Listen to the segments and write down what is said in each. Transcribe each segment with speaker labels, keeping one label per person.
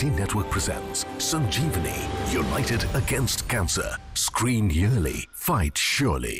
Speaker 1: 18 Network presents Sanjeevani, United Against Cancer. Screen yearly, fight surely.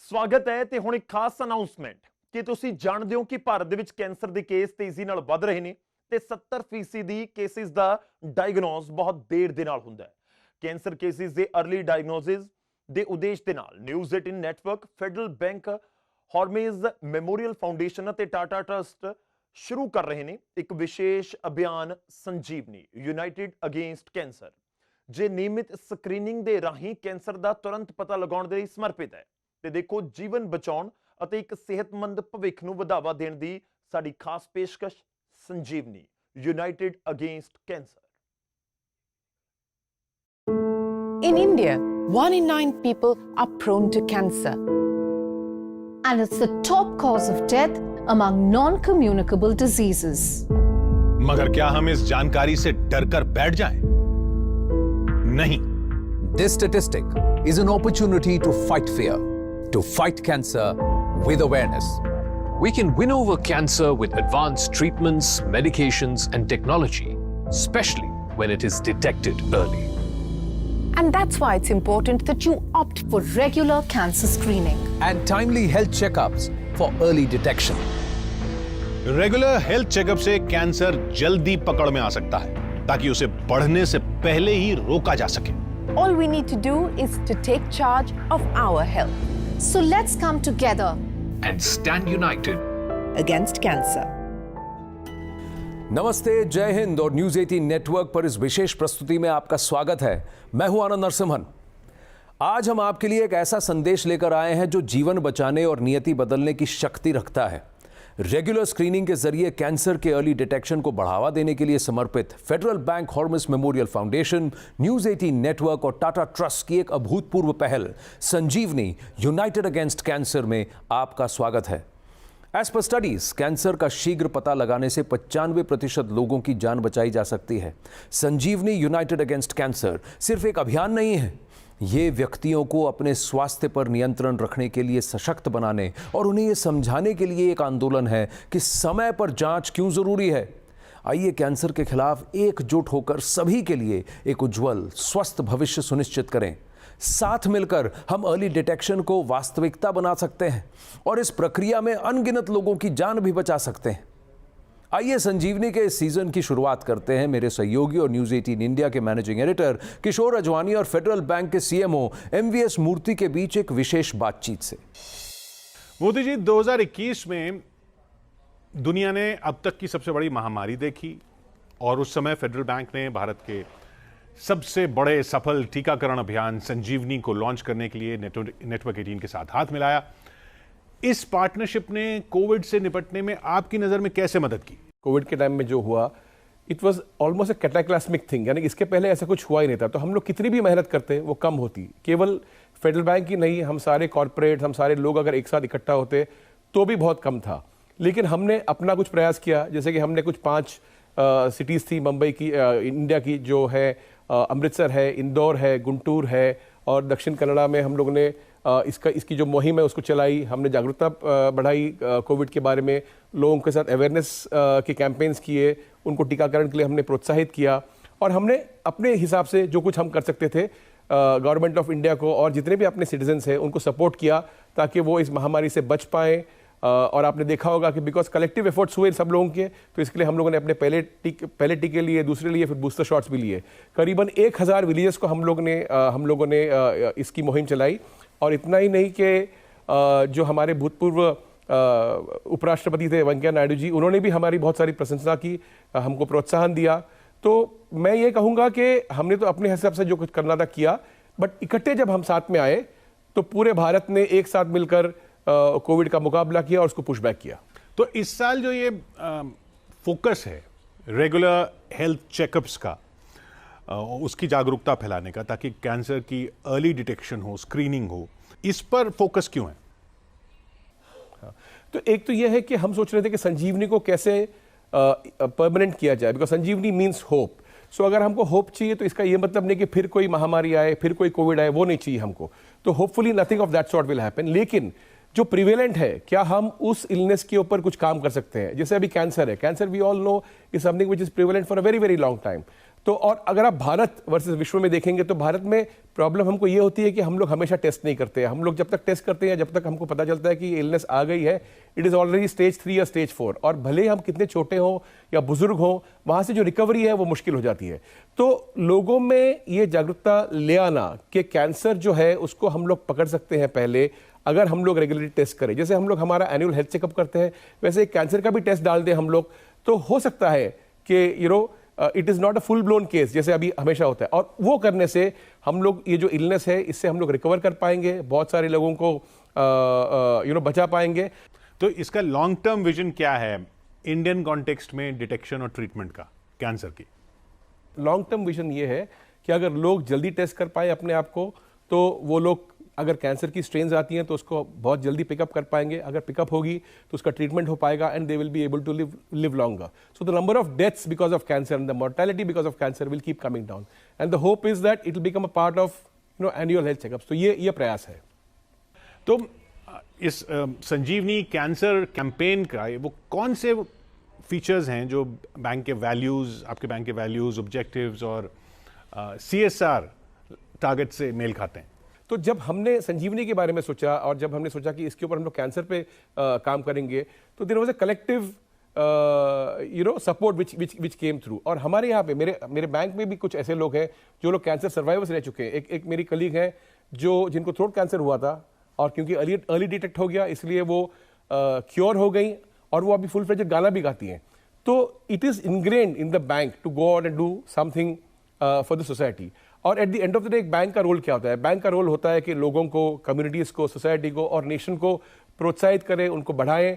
Speaker 2: ਸਵਾਗਤ ਹੈ ਤੇ ਹੁਣ ਇੱਕ ਖਾਸ ਅਨਾਉਂਸਮੈਂਟ ਕਿ ਤੁਸੀਂ ਜਾਣਦੇ ਹੋ ਕਿ ਭਾਰਤ ਦੇ ਵਿੱਚ ਕੈਂਸਰ ਦੇ ਕੇਸ ਤੇਜ਼ੀ ਨਾਲ ਵੱਧ ਰਹੇ ਨੇ ਤੇ 70% ਦੀ ਕੇਸਿਸ ਦਾ ਡਾਇਗਨੋਸ ਬਹੁਤ ਦੇਰ ਦੇ ਨਾਲ ਹੁੰਦਾ ਹੈ। ਕੈਂਸਰ ਕੇਸਿਸ ਦੇ अर्ਲੀ ਡਾਇਗਨੋਸਿਸ ਦੇ ਉਦੇਸ਼ ਦੇ ਨਾਲ News 18 Network, Federal Bank, Hormis Memorial Foundation ਅਤੇ ਟਾਟਾ ਟਰਸਟ ਸ਼ੁਰੂ ਕਰ ਰਹੇ ਨੇ ਇੱਕ ਵਿਸ਼ੇਸ਼ ਅਭਿਆਨ ਸੰਜੀਵਨੀ ਯੂਨਾਈਟਿਡ ਅਗੇਂਸਟ ਕੈਂਸਰ, ਜੇ ਨਿਯਮਿਤ ਸਕਰੀਨਿੰਗ ਦੇ ਰਾਹੀਂ ਕੈਂਸਰ ਦਾ ਤੁਰੰਤ ਪਤਾ ਲਗਾਉਣ ਦੇ ਲਈ ਸਮਰਪਿਤ ਹੈ। ਤੇ ਦੇਖੋ ਜੀਵਨ ਬਚਾਉਣ ਅਤੇ ਇੱਕ ਸਿਹਤਮੰਦ ਭਵਿੱਖ ਨੂੰ ਵਧਾਵਾ ਦੇਣ ਦੀ ਸਾਡੀ ਖਾਸ ਪੇਸ਼ਕਸ਼ Sanjeevani United Against cancer.
Speaker 3: In India, 1 in 9 people are prone to cancer.
Speaker 4: And it's the top cause of death among non-communicable diseases.
Speaker 5: मगर क्या हम इस जानकारी से डरकर बैठ जाएं? नहीं।
Speaker 6: This statistic is an opportunity to fight fear, to fight cancer with awareness.
Speaker 7: We can win over cancer with advanced treatments, medications, and technology, especially when it is detected early.
Speaker 3: And that's why it's important that you opt
Speaker 4: For regular cancer screening.
Speaker 6: And timely health checkups for early detection.
Speaker 5: Regular health checkup से cancer जल्दी पकड़ में आ सकता है ताकि उसे बढ़ने से पहले ही रोका जा सके।
Speaker 3: all we need to do is to take charge of our health.
Speaker 4: So let's come together
Speaker 7: And stand united
Speaker 3: against cancer.
Speaker 6: नमस्ते, जय हिंद और न्यूज 18 नेटवर्क पर इस विशेष प्रस्तुति में आपका स्वागत है। मैं हूं आनंद नरसिम्हन। आज हम आपके लिए एक ऐसा संदेश लेकर आए हैं जो जीवन बचाने और नियति बदलने की शक्ति रखता है। रेगुलर स्क्रीनिंग के जरिए कैंसर के अर्ली डिटेक्शन को बढ़ावा देने के लिए समर्पित Federal Bank, Hormis Memorial Foundation, News 18 Network और टाटा ट्रस्ट की एक अभूतपूर्व पहल संजीवनी यूनाइटेड अगेंस्ट कैंसर में आपका स्वागत है। एज पर स्टडीज, कैंसर का शीघ्र पता लगाने से 95% लोगों की जान बचाई जा सकती है। संजीवनी यूनाइटेड अगेंस्ट कैंसर सिर्फ एक अभियान नहीं है, ये व्यक्तियों को अपने स्वास्थ्य पर नियंत्रण रखने के लिए सशक्त बनाने और उन्हें ये समझाने के लिए एक आंदोलन है कि समय पर जांच क्यों जरूरी है। आइए कैंसर के खिलाफ एकजुट होकर सभी के लिए एक उज्जवल स्वस्थ भविष्य सुनिश्चित करें। साथ मिलकर हम अर्ली डिटेक्शन को वास्तविकता बना सकते हैं और इस प्रक्रिया में अनगिनत लोगों की जान भी बचा सकते हैं। आइए संजीवनी के इस सीजन की शुरुआत करते हैं मेरे सहयोगी और न्यूज 18 इंडिया के मैनेजिंग एडिटर किशोर अजवानी और फेडरल बैंक के सीएमओ एमवीएस मूर्ति के बीच एक विशेष बातचीत से।
Speaker 5: मोदी जी, 2021 में दुनिया ने अब तक की सबसे बड़ी महामारी देखी और उस समय फेडरल बैंक ने भारत के सबसे बड़े सफल टीकाकरण अभियान संजीवनी को लॉन्च करने के लिए नेटवर्क 18 के साथ हाथ मिलाया। इस पार्टनरशिप ने कोविड से निपटने में आपकी नजर में कैसे मदद की?
Speaker 8: कोविड के टाइम में जो हुआ, it was almost a cataclysmic thing, यानी इसके पहले ऐसा कुछ हुआ ही नहीं था। तो हम लोग कितनी भी मेहनत करते वो कम होती। केवल फेडरल बैंक ही नहीं, हम सारे कॉर्पोरेट, हम सारे लोग अगर एक साथ इकट्ठा होते तो भी बहुत कम था। लेकिन हमने अपना कुछ प्रयास किया, जैसे कि हमने कुछ 5 सिटीज़ थी मुंबई की, इंडिया की, जो है अमृतसर है, इंदौर है, गुंटूर है और दक्षिण कन्नड़ा में हम लोगों ने इसकी जो मुहिम है उसको चलाई। हमने जागरूकता बढ़ाई कोविड के बारे में, लोगों के साथ अवेयरनेस के कैंपेन्स किए, उनको टीकाकरण के लिए हमने प्रोत्साहित किया और हमने अपने हिसाब से जो कुछ हम कर सकते थे गवर्नमेंट ऑफ इंडिया को और जितने भी अपने सिटीजन्स हैं उनको सपोर्ट किया ताकि वो इस महामारी से बच पाएँ। और आपने देखा होगा कि बिकॉज कलेक्टिव एफर्ट्स हुए सब लोगों के, तो इसके लिए हम लोगों ने अपने पहले टीके लिए, दूसरे लिए, फिर बूस्टर शॉट्स भी लिए। करीबन 1000 विलेजेस को हम लोगों ने इसकी मुहिम चलाई। और इतना ही नहीं कि जो हमारे भूतपूर्व उपराष्ट्रपति थे वेंकैया नायडू जी, उन्होंने भी हमारी बहुत सारी प्रशंसा की, हमको प्रोत्साहन दिया। तो मैं ये कहूँगा कि हमने तो अपने हिसाब से जो कुछ करना था किया, बट इकट्ठे जब हम साथ में आए तो पूरे भारत ने एक साथ मिलकर कोविड का मुकाबला किया और उसको पुशबैक किया।
Speaker 5: तो इस साल जो ये फोकस है रेगुलर हेल्थ चेकअप्स का, उसकी जागरूकता फैलाने का, ताकि कैंसर की अर्ली डिटेक्शन हो, स्क्रीनिंग हो, इस पर फोकस क्यों है?
Speaker 8: तो एक तो यह है कि हम सोच रहे थे कि संजीवनी को कैसे परमानेंट किया जाए, बिकॉज संजीवनी मीन्स होप। सो अगर हमको होप चाहिए तो इसका ये मतलब नहीं कि फिर कोई महामारी आए, फिर कोई कोविड आए, वो नहीं चाहिए हमको। तो hopefully nothing of that sort will happen. लेकिन जो प्रिवेलेंट है, क्या हम उस इलनेस के ऊपर कुछ काम कर सकते हैं? जैसे अभी कैंसर है, cancer we all know is something which is prevalent for a very very long time. तो और अगर आप भारत वर्सेस विश्व में देखेंगे तो भारत में प्रॉब्लम हमको ये होती है कि हम लोग हमेशा टेस्ट नहीं करते हैं। हम लोग जब तक टेस्ट करते हैं, जब तक हमको पता चलता है कि ये इलनेस आ गई है, इट इज़ ऑलरेडी स्टेज 3 या स्टेज 4, और भले ही हम कितने छोटे हों या बुजुर्ग हों, वहाँ से जो रिकवरी है वो मुश्किल हो जाती है। तो लोगों में ये जागरूकता ले आना कि कैंसर जो है उसको हम लोग पकड़ सकते हैं पहले, अगर हम लोग रेगुलरली टेस्ट करें। जैसे हम लोग हमारा एनुअल हेल्थ चेकअप करते हैं, वैसे कैंसर का भी टेस्ट डाल दें हम लोग, तो हो सकता है कि it is not a full blown case जैसे अभी हमेशा होता है, और वो करने से हम लोग ये जो इलनेस है इससे हम लोग रिकवर कर पाएंगे, बहुत सारे लोगों को बचा पाएंगे।
Speaker 5: तो इसका लॉन्ग टर्म विजन क्या है इंडियन कॉन्टेक्स्ट में डिटेक्शन और ट्रीटमेंट का कैंसर की?
Speaker 8: लॉन्ग टर्म विजन ये है कि अगर लोग जल्दी टेस्ट कर पाए अपने आप को, तो वो लोग अगर कैंसर की स्ट्रेन्स आती हैं तो उसको बहुत जल्दी पिकअप कर पाएंगे। अगर पिकअप होगी तो उसका ट्रीटमेंट हो पाएगा and they will be able to live longer. So the number of deaths because of cancer and the mortality because of cancer will keep coming down and the hope is that it will become a part of annual health checkups. तो ये प्रयास है।
Speaker 5: तो इस संजीवनी cancer campaign का वो कौन से फीचर्स हैं जो बैंक के वैल्यूज, आपके बैंक के वैल्यूज, ऑब्जेक्टिव्स और CSR टारगेट से मेल खाते हैं?
Speaker 8: तो जब हमने संजीवनी के बारे में सोचा और जब हमने सोचा कि इसके ऊपर हम लोग कैंसर पे काम करेंगे, तो there was a collective support which came through. और हमारे यहाँ पे मेरे बैंक में भी कुछ ऐसे लोग हैं जो लोग कैंसर सर्वाइवर्स रह चुके हैं। एक मेरी कलीग है जिनको थ्रोट कैंसर हुआ था, और क्योंकि अर्ली डिटेक्ट हो गया इसलिए वो क्योर हो गई, और वो अभी फुल फ्लेजेड गाना भी गाती हैं। तो it is ingrained in the bank to go out and do something for the society. और at the end of the day एक बैंक का रोल क्या होता है? बैंक का रोल होता है कि लोगों को, कम्युनिटीज़ को, सोसाइटी को और नेशन को प्रोत्साहित करें, उनको बढ़ाएं,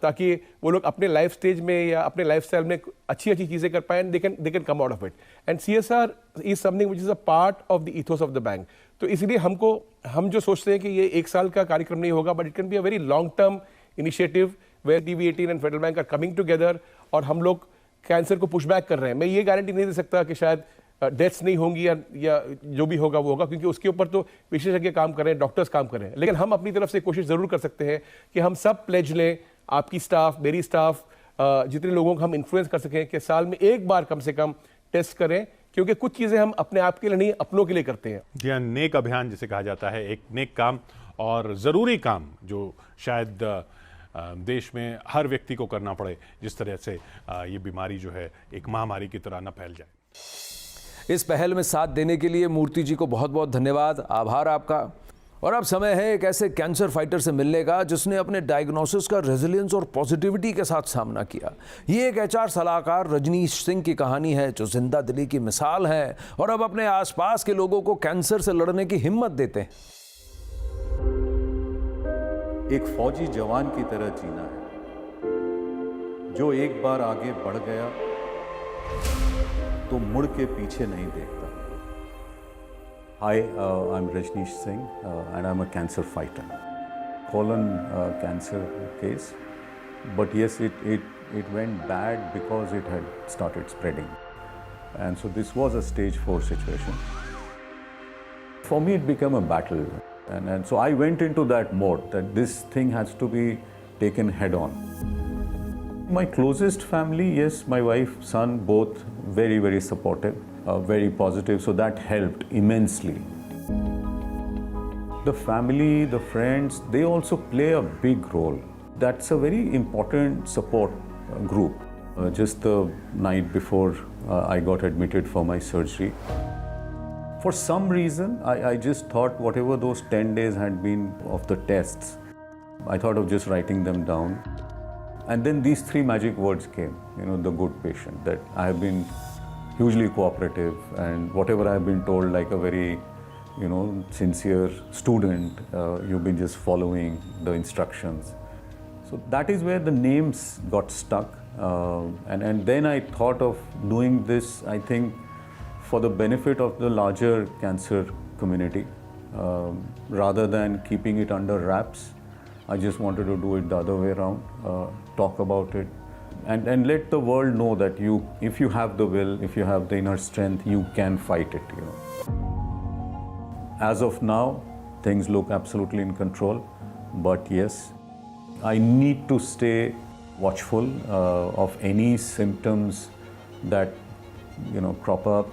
Speaker 8: ताकि वो लोग अपने लाइफ स्टेज में या अपने लाइफ स्टाइल में अच्छी चीज़ें कर पाएं, they can come out of it. And CSR is something which is a part of the ethos of the bank. तो इसलिए हम जो सोचते हैं कि ये 1 साल का कार्यक्रम नहीं होगा, but it can be a very long term initiative where DV18 and Federal Bank are coming together, और हम लोग कैंसर को पुशबैक कर रहे हैं। मैं ये गारंटी नहीं दे सकता कि शायद डेथ्स नहीं होंगी या जो भी होगा वो होगा, क्योंकि उसके ऊपर तो विशेषज्ञ काम कर रहे हैं, डॉक्टर्स काम कर रहे हैं। लेकिन हम अपनी तरफ से कोशिश जरूर कर सकते हैं कि हम सब प्लेज लें, आपकी स्टाफ, मेरी स्टाफ, जितने लोगों को हम इन्फ्लुएंस कर सकें कि साल में एक बार कम से कम टेस्ट करें, क्योंकि कुछ चीज़ें हम अपने आप के लिए नहीं, अपनों के लिए करते हैं।
Speaker 5: जी हाँ, नेक अभियान जिसे कहा जाता है, एक नेक काम और ज़रूरी काम जो शायद देश में हर व्यक्ति को करना पड़े, जिस तरह से ये बीमारी जो है एक महामारी की तरह न फैल जाए।
Speaker 6: इस पहल में साथ देने के लिए मूर्ति जी को बहुत बहुत धन्यवाद, आभार आपका। और अब समय है एक ऐसे कैंसर फाइटर से मिलने का जिसने अपने डायग्नोसिस का रेजिलियंस और पॉजिटिविटी के साथ सामना किया। ये एक HR सलाहकार रजनीश सिंह की कहानी है जो जिंदा दिली की मिसाल है और अब अपने आसपास के लोगों को कैंसर से लड़ने की हिम्मत देते हैं।
Speaker 9: एक फौजी जवान की तरह जीना है जो एक बार आगे बढ़ गया तो मुड़ के पीछे नहीं देखता। Hi, I'm Rajneesh Singh and I'm a cancer fighter. Colon cancer case, but yes, it went bad because it had started spreading, and so this was a stage 4 situation. For me, it became a battle, and so I went into that mode that this thing has to be taken head on. My closest family, yes, my wife, son, both very, very supportive. Very positive, so that helped immensely. The family, the friends, they also play a big role. That's a very important support group. Just the night before I got admitted for my surgery, for some reason, I just thought whatever those 10 days had been of the tests, I thought of just writing them down. And then these 3 magic words came, the good patient, that I have been hugely cooperative, and whatever I have been told, like a very, sincere student, you've been just following the instructions. So that is where the names got stuck, and then I thought of doing this, I think, for the benefit of the larger cancer community, rather than keeping it under wraps. I just wanted to do it the other way around, talk about it. And let the world know that if you have the will, if you have the inner strength, you can fight it. As of now, things look absolutely in control. but yes, I need to stay watchful of any symptoms that crop up.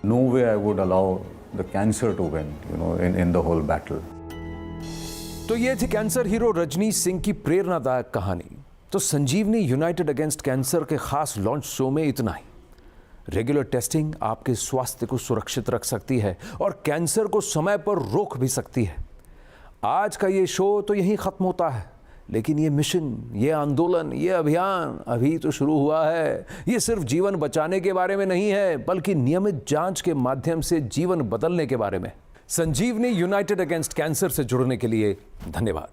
Speaker 9: No way I would allow the cancer to win, in the whole battle.
Speaker 6: तो ये थी cancer hero Rajneesh Singh की प्रेरणादायक कहानी। तो संजीवनी United against cancer के खास launch show में इतना ही। रेगुलर टेस्टिंग आपके स्वास्थ्य को सुरक्षित रख सकती है और कैंसर को समय पर रोक भी सकती है। आज का ये शो तो यहीं खत्म होता है, लेकिन ये मिशन, ये आंदोलन, ये अभियान अभी तो शुरू हुआ है। ये सिर्फ जीवन बचाने के बारे में नहीं है, बल्कि नियमित जांच के माध्यम से जीवन बदलने के बारे में। संजीवनी यूनाइटेड अगेंस्ट कैंसर से जुड़ने के लिए धन्यवाद।